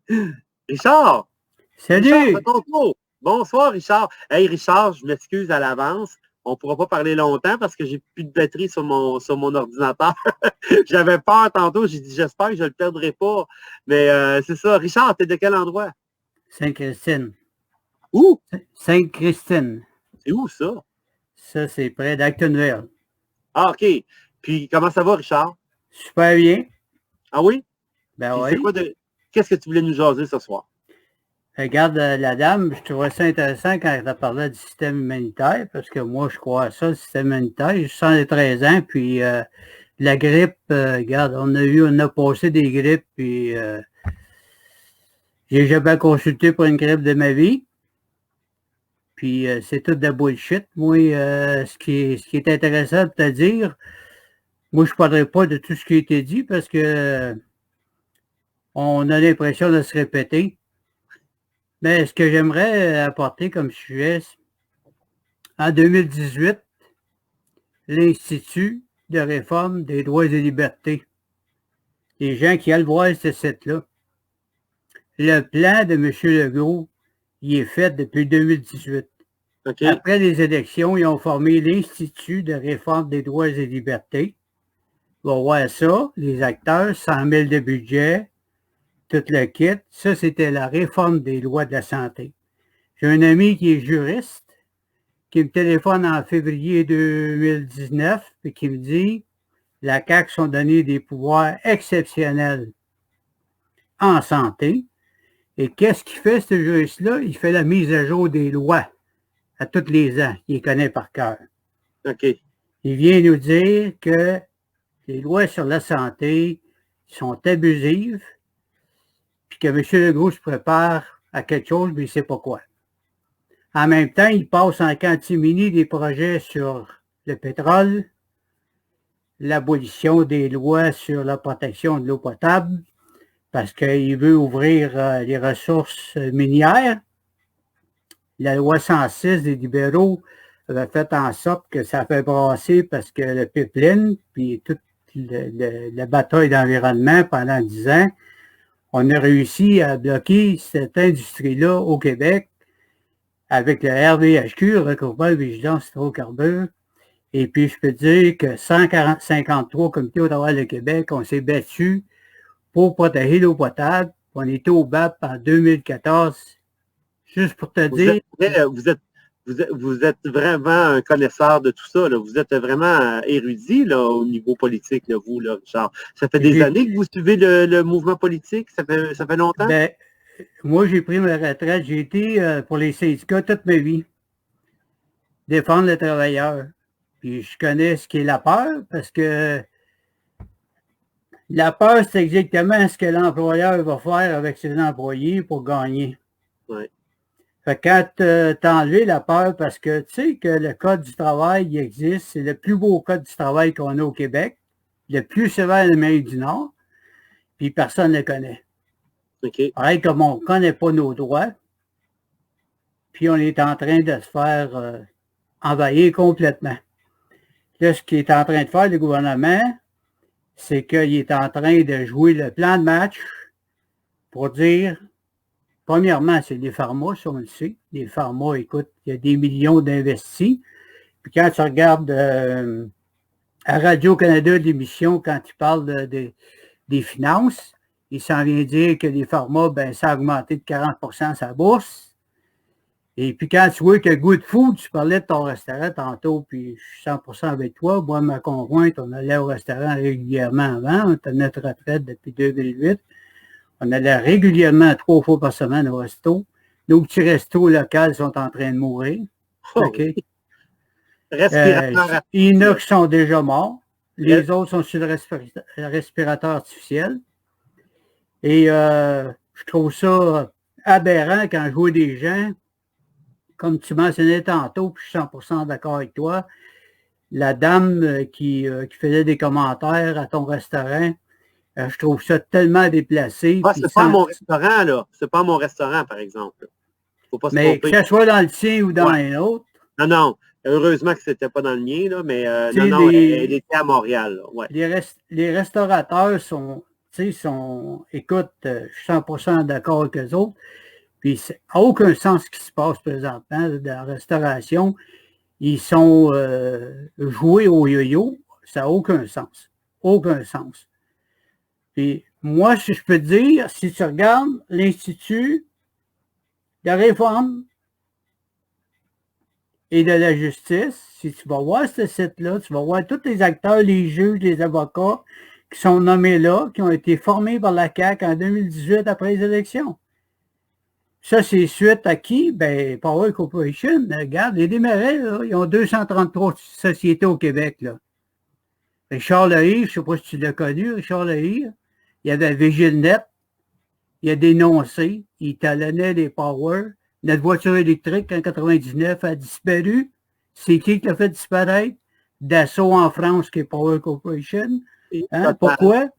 Richard! Richard, c'est Salut! ton tour. Bonsoir, Richard. Hey, Richard, je m'excuse à l'avance. On ne pourra pas parler longtemps parce que j'ai plus de batterie sur mon ordinateur. J'avais peur tantôt. J'ai dit, j'espère que je ne le perdrai pas. Mais c'est ça. Richard, t'es de quel endroit? Sainte-Christine. Où? Sainte-Christine. C'est où ça? Ça, c'est près d'Actonville. Ah, OK. Puis, comment ça va, Richard? Super bien. Ah oui? Ben Puis, oui. Qu'est-ce que tu voulais nous jaser ce soir? Regarde la dame, je trouvais ça intéressant quand elle parlait du système humanitaire, parce que moi, je crois à ça, le système humanitaire. J'ai 113 ans, puis la grippe, regarde, on a passé des grippes, puis j'ai jamais consulté pour une grippe de ma vie. Puis c'est tout de la bullshit. Moi, ce qui est intéressant de te dire, moi, je ne parlerai pas de tout ce qui a été dit parce que on a l'impression de se répéter. Mais ce que j'aimerais apporter comme sujet, en 2018, l'Institut de réforme des droits et libertés. Les gens qui allaient voir ce site-là. Le plan de M. Legault, il est fait depuis 2018. OK. Après les élections, ils ont formé l'Institut de réforme des droits et libertés. On va voir ça, les acteurs, 100 000 de budget, tout le kit. Ça, c'était la réforme des lois de la santé. J'ai un ami qui est juriste, qui me téléphone en février 2019 et qui me dit la CAQ sont donnés des pouvoirs exceptionnels en santé. Et qu'est-ce qu'il fait, ce juriste-là? Il fait la mise à jour des lois à tous les ans. Il les connaît par cœur. OK. Il vient nous dire que les lois sur la santé sont abusives, puis que M. Legault se prépare à quelque chose, mais il ne sait pas quoi. En même temps, il passe en catimini des projets sur le pétrole, l'abolition des lois sur la protection de l'eau potable, parce qu'il veut ouvrir les ressources minières. La loi 106 des libéraux avait fait en sorte que ça fait brasser parce que le pipeline, puis toute la bataille d'environnement pendant 10 ans, on a réussi à bloquer cette industrie-là au Québec avec le RVHQ, Recouvrement de vigilance hydrocarbures. Et puis, je peux dire que 153 comités au travers du Québec, on s'est battu pour protéger l'eau potable. On était au BAP en 2014. Juste pour te dire... Vous êtes vraiment un connaisseur de tout ça. Là. Vous êtes vraiment érudit là, au niveau politique, là, vous, là, Richard. Ça fait des années que vous suivez le mouvement politique? Ça fait longtemps? Ben, moi, j'ai pris ma retraite. J'ai été pour les syndicats toute ma vie. Défendre les travailleurs. Puis je connais ce qu'est la peur parce que la peur, c'est exactement ce que l'employeur va faire avec ses employés pour gagner. Ouais. Fait que quand t'as enlevé la peur, parce que tu sais que le Code du travail il existe, c'est le plus beau Code du travail qu'on a au Québec, le plus sévère de l'Amérique du Nord, puis personne ne le connaît. Okay. Pareil comme on ne connaît pas nos droits, puis on est en train de se faire envahir complètement. Là, ce qu'il est en train de faire, le gouvernement, c'est qu'il est en train de jouer le plan de match pour dire, premièrement, c'est les pharma, ça on le sait. Les pharma, écoute, il y a des millions d'investis. Puis quand tu regardes à Radio-Canada l'émission, quand tu parles des finances, il s'en vient dire que les pharma, ben, ça a augmenté de 40% sa bourse. Et puis quand tu vois que Good Food, tu parlais de ton restaurant tantôt, puis je suis 100% avec toi. Moi, ma conjointe, on allait au restaurant régulièrement avant. On était à notre retraite depuis 2008. On allait régulièrement 3 fois par semaine au resto. Nos petits restos locaux sont en train de mourir. Oh, OK. Respirateur Inox sont déjà morts. Les autres sont sur le respirateur artificiel. Et je trouve ça aberrant quand je vois des gens, comme tu mentionnais tantôt, puis je suis 100% d'accord avec toi, la dame qui faisait des commentaires à ton restaurant, je trouve ça tellement déplacé. Ah, c'est pas à mon restaurant, là. C'est pas à mon restaurant, par exemple. Faut pas se tromper. Mais que ce soit dans le tien ou dans un autre. Non, non. Heureusement que c'était pas dans le mien, là, mais non, elle était à Montréal. Là. Ouais. Les restaurateurs sont... tu sais, écoute, je suis 100% d'accord avec eux autres. Puis, ça n'a aucun sens ce qui se passe présentement dans la restauration. Ils sont joués au yo-yo. Ça n'a aucun sens. Aucun sens. Puis, moi, si je peux te dire, si tu regardes l'Institut de réforme et de la justice, si tu vas voir ce site-là, tu vas voir tous les acteurs, les juges, les avocats qui sont nommés là, qui ont été formés par la CAQ en 2018 après les élections. Ça, c'est suite à qui? Ben, Power Corporation. Regarde, les Desmarais, là, ils ont 233 sociétés au Québec. Là. Richard Lehir, je ne sais pas si tu l'as connu, Richard Lehir. Il y avait VigilNet. Il a dénoncé. Il talonnait les Power. Notre voiture électrique en 99 a disparu. C'est qui l'a fait disparaître? Dassault en France, qui est Power Corporation. Hein? Pourquoi?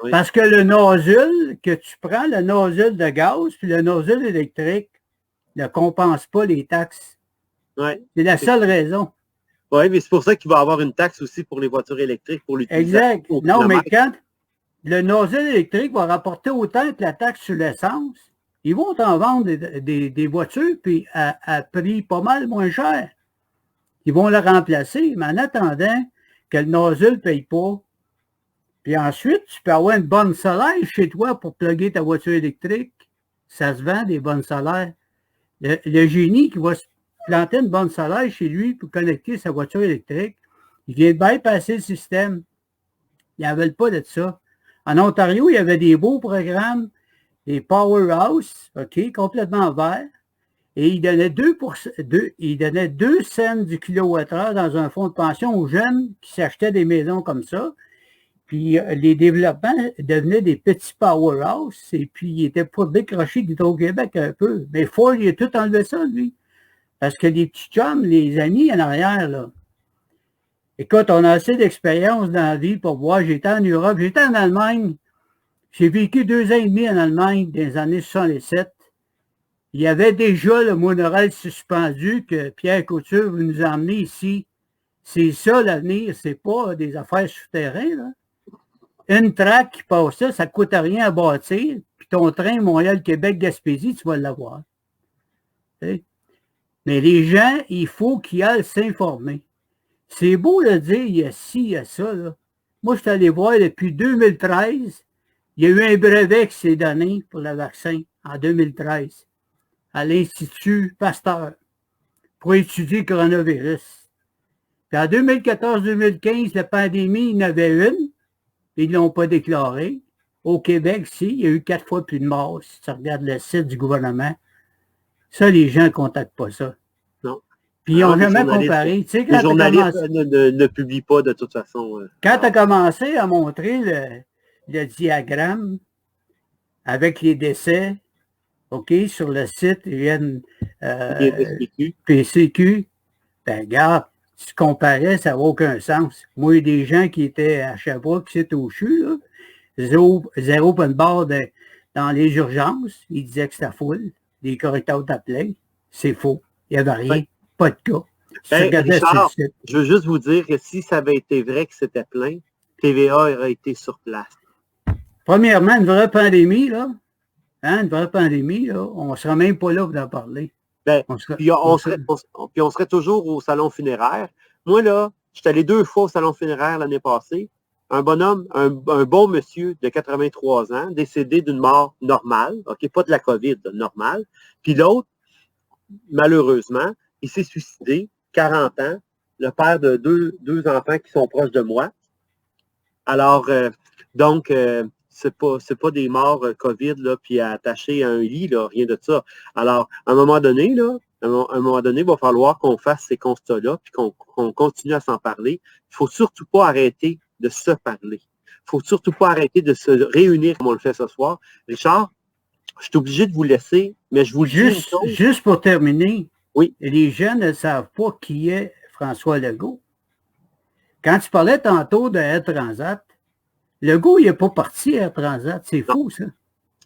Oui. Parce que le nozzle que tu prends, le nozzle de gaz, puis le nozzle électrique, ne compense pas les taxes. Ouais. C'est la seule raison. Oui, mais c'est pour ça qu'il va y avoir une taxe aussi pour les voitures électriques, pour l'utilisation. Exact. Non, mais quand le nozzle électrique va rapporter autant que la taxe sur l'essence, ils vont t'en vendre des voitures puis à prix pas mal moins cher. Ils vont le remplacer, mais en attendant que le nozzle ne paye pas, puis ensuite, tu peux avoir une bonne solaire chez toi pour plugger ta voiture électrique. Ça se vend des bonnes solaires. Le génie qui va se planter une bonne solaire chez lui pour connecter sa voiture électrique, il vient de bypasser le système. Ils n'en veulent pas de ça. En Ontario, il y avait des beaux programmes, des powerhouse, OK, complètement verts, et ils donnaient 2 cents du kilowattheure dans un fonds de pension aux jeunes qui s'achetaient des maisons comme ça. Puis les développements devenaient des petits powerhouse et puis ils étaient pour décrocher d'Hydro-Québec un peu. Mais Ford, il a tout enlevé ça, lui. Parce que les petits chums, les amis en arrière, là. Écoute, on a assez d'expérience dans la vie pour voir. J'étais en Europe, j'étais en Allemagne. J'ai vécu 2 ans et demi en Allemagne dans les années 67. Il y avait déjà le monorail suspendu que Pierre Couture veut nous emmener ici. C'est ça l'avenir, c'est pas des affaires souterraines, là. Une traque qui passe ça ne coûte rien à bâtir, puis ton train Montréal-Québec-Gaspésie, tu vas l'avoir. Mais les gens, il faut qu'ils aillent s'informer. C'est beau de dire, il y a ci, il y a ça. Là. Moi, je suis allé voir depuis 2013, il y a eu un brevet qui s'est donné pour le vaccin en 2013 à l'Institut Pasteur pour étudier le coronavirus. Puis en 2014-2015, la pandémie, il y en avait une. Ils ne l'ont pas déclaré. Au Québec, si, il y a eu 4 fois plus de morts, si tu regardes le site du gouvernement. Ça, les gens ne contactent pas ça. Non. Puis ils n'ont jamais comparé. Tu sais, les journalistes ne publient pas de toute façon. Quand tu as commencé à montrer le diagramme avec les décès, OK, sur le site PCQ, ben regarde, si tu comparais, ça n'a aucun sens. Moi, il y a des gens qui étaient à Sherbrooke, qui étaient au CHU, là, zéro open bar dans les urgences. Ils disaient que c'était full. Les correcteurs t'appelaient. C'est faux. Il n'y avait rien. Pas de cas. Richard, je veux juste vous dire que si ça avait été vrai que c'était plein, TVA aurait été sur place. Premièrement, une vraie pandémie, là. Une vraie pandémie, là, on ne serait même pas là pour en parler. Ben, puis on serait toujours au salon funéraire. Moi, là, je suis allé 2 fois au salon funéraire l'année passée. Un bonhomme, un bon monsieur de 83 ans, décédé d'une mort normale, OK, pas de la COVID, normale. Puis l'autre, malheureusement, il s'est suicidé, 40 ans, le père de deux enfants qui sont proches de moi. Alors, donc, c'est pas des morts COVID, là, puis attachés à un lit, là, rien de ça. Alors, à un moment donné, il va falloir qu'on fasse ces constats-là, puis qu'on continue à s'en parler. Il ne faut surtout pas arrêter de se parler. Il ne faut surtout pas arrêter de se réunir comme on le fait ce soir. Richard, je suis obligé de vous laisser, mais je vous dis juste pour terminer, oui. Les gens ne savent pas qui est François Legault. Quand tu parlais tantôt de Air Transat, Legault, il n'est pas parti à Air Transat. C'est faux, ça.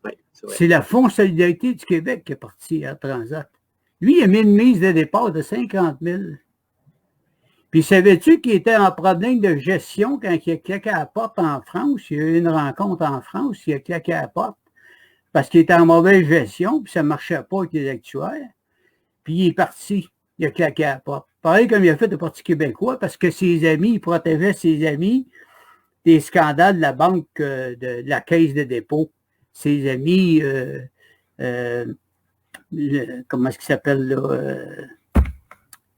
Oui, c'est la Fonds Solidarité du Québec qui est parti à Air Transat. Lui, il a mis une mise de départ de 50 000. Puis savais-tu qu'il était en problème de gestion quand il a claqué à la porte en France? Il y a eu une rencontre en France, il a claqué à la porte parce qu'il était en mauvaise gestion, puis ça ne marchait pas avec les actuaires. Puis il est parti, il a claqué à la porte. Pareil comme il a fait le Parti québécois, parce que ses amis, il protégeait ses amis des scandales de la banque, de la caisse de dépôt. Ses amis, comment est-ce qu'il s'appelle là?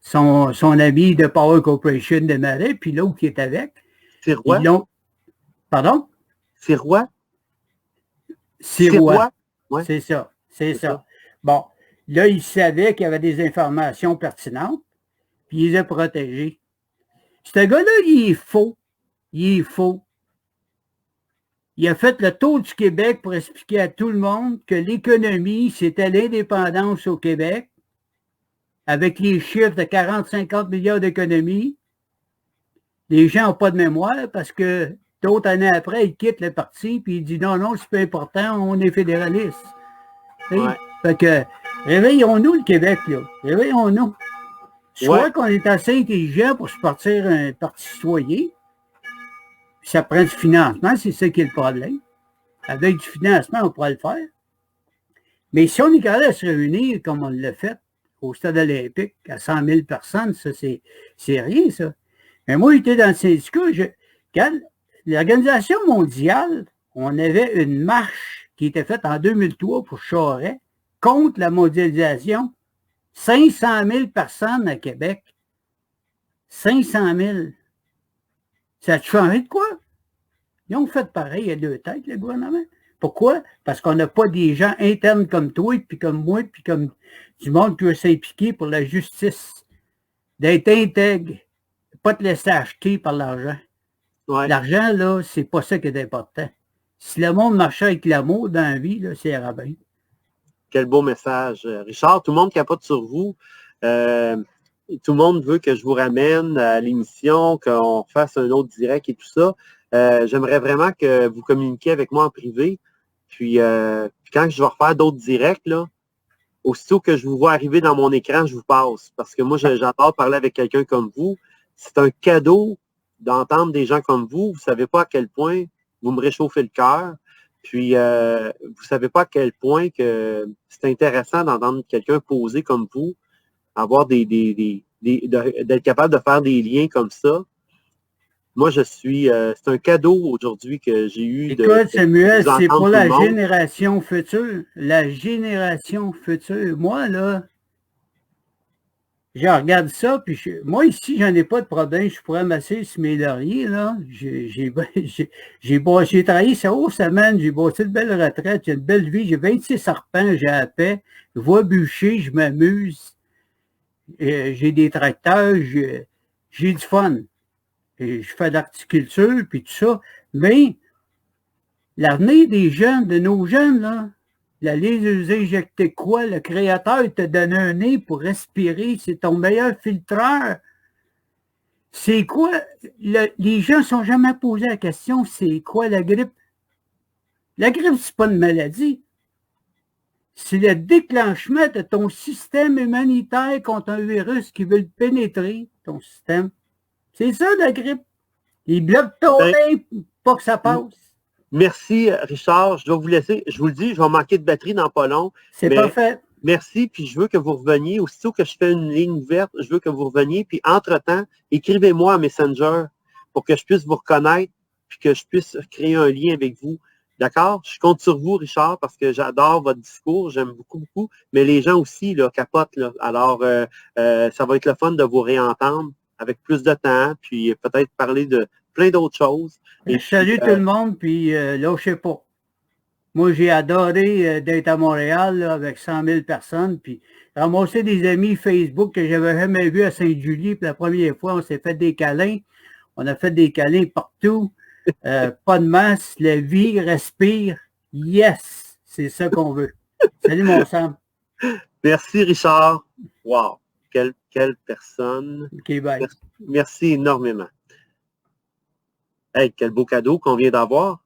Son ami de Power Corporation de Marais, puis l'autre qui est avec. Sirois? Pardon? Sirois? Sirois. Ouais. C'est ça, c'est ça. Bon, là, il savait qu'il y avait des informations pertinentes, puis il les a protégées. Ce gars-là, il est faux. Il est faux. Il a fait le tour du Québec pour expliquer à tout le monde que l'économie, c'était l'indépendance au Québec, avec les chiffres de 40-50 milliards d'économies. Les gens n'ont pas de mémoire parce que d'autres années après, ils quittent le parti puis ils disent non, c'est pas important, on est fédéraliste. Ouais. Fait que réveillons-nous le Québec, là. Réveillons-nous. Soit qu'on est assez intelligent pour se partir un parti citoyen, puis ça prend du financement, c'est ça qui est le problème. Avec du financement, on pourra le faire. Mais si on est capable de se réunir comme on l'a fait au Stade olympique à 100 000 personnes, ça, c'est rien, ça. Mais moi, j'étais dans le syndicat. Quand l'Organisation mondiale, on avait une marche qui était faite en 2003 pour Charest contre la mondialisation. 500 000 personnes à Québec. 500 000. Ça a changé de quoi? Ils ont fait pareil à deux têtes, le gouvernement. Pourquoi? Parce qu'on n'a pas des gens internes comme toi, puis comme moi, puis comme du monde qui veut s'impliquer pour la justice. D'être intègre. Pas te laisser acheter par l'argent. Ouais. L'argent, là, c'est pas ça qui est important. Si le monde marchait avec l'amour dans la vie, là, c'est rabbin. Quel beau message. Richard, tout le monde capote sur vous. Tout le monde veut que je vous ramène à l'émission, qu'on fasse un autre direct et tout ça. J'aimerais vraiment que vous communiquiez avec moi en privé. Puis quand je vais refaire d'autres directs, là, aussitôt que je vous vois arriver dans mon écran, je vous passe. Parce que moi, j'adore parler avec quelqu'un comme vous. C'est un cadeau d'entendre des gens comme vous. Vous ne savez pas à quel point vous me réchauffez le cœur. Puis, vous ne savez pas à quel point que c'est intéressant d'entendre quelqu'un poser comme vous, avoir d'être capable de faire des liens comme ça. Moi, c'est un cadeau aujourd'hui que j'ai eu. Écoute, Samuel, c'est pour la génération future. La génération future. Moi, là, je regarde ça, puis moi, ici, j'en ai pas de problème. Je pourrais m'asseoir sur mes lauriers, là. J'ai travaillé ça haut semaine, j'ai bossé de belles retraites, j'ai une belle vie, j'ai 26 serpents, j'ai la paix, je vois bûcher, je m'amuse, j'ai des tracteurs, j'ai du fun. Et je fais de l'horticulture, puis tout ça. Mais l'avenir des jeunes, de nos jeunes, là, l'aller nous injecter quoi? Le créateur te donne un nez pour respirer, c'est ton meilleur filtreur. C'est quoi? Les gens ne sont jamais posé la question, c'est quoi la grippe? La grippe, c'est pas une maladie. C'est le déclenchement de ton système immunitaire contre un virus qui veut le pénétrer, ton système. C'est ça, la grippe. Il bloque ton nez pour que ça passe. Merci, Richard. Je dois vous laisser. Je vous le dis, je vais manquer de batterie dans pas long. C'est parfait. Merci, puis je veux que vous reveniez. Aussitôt que je fais une ligne ouverte, je veux que vous reveniez. Puis, entre-temps, écrivez-moi à Messenger pour que je puisse vous reconnaître puis que je puisse créer un lien avec vous. D'accord? Je compte sur vous, Richard, parce que j'adore votre discours. J'aime beaucoup, beaucoup. Mais les gens aussi, là, capotent. Là. Alors, ça va être le fun de vous réentendre avec plus de temps, puis peut-être parler de plein d'autres choses. Et salut tout le monde, puis lâchez pas. Moi, j'ai adoré d'être à Montréal là, avec 100 000 personnes, puis ramasser des amis Facebook que j'avais jamais vus à Sainte-Julie. Puis la première fois, on s'est fait des câlins. On a fait des câlins partout. Pas de masse, la vie respire. Yes! C'est ça qu'on veut. Salut, mon Sam. Merci, Richard. Wow! Quelle personne. OK, bye. Merci énormément. Hey, quel beau cadeau qu'on vient d'avoir.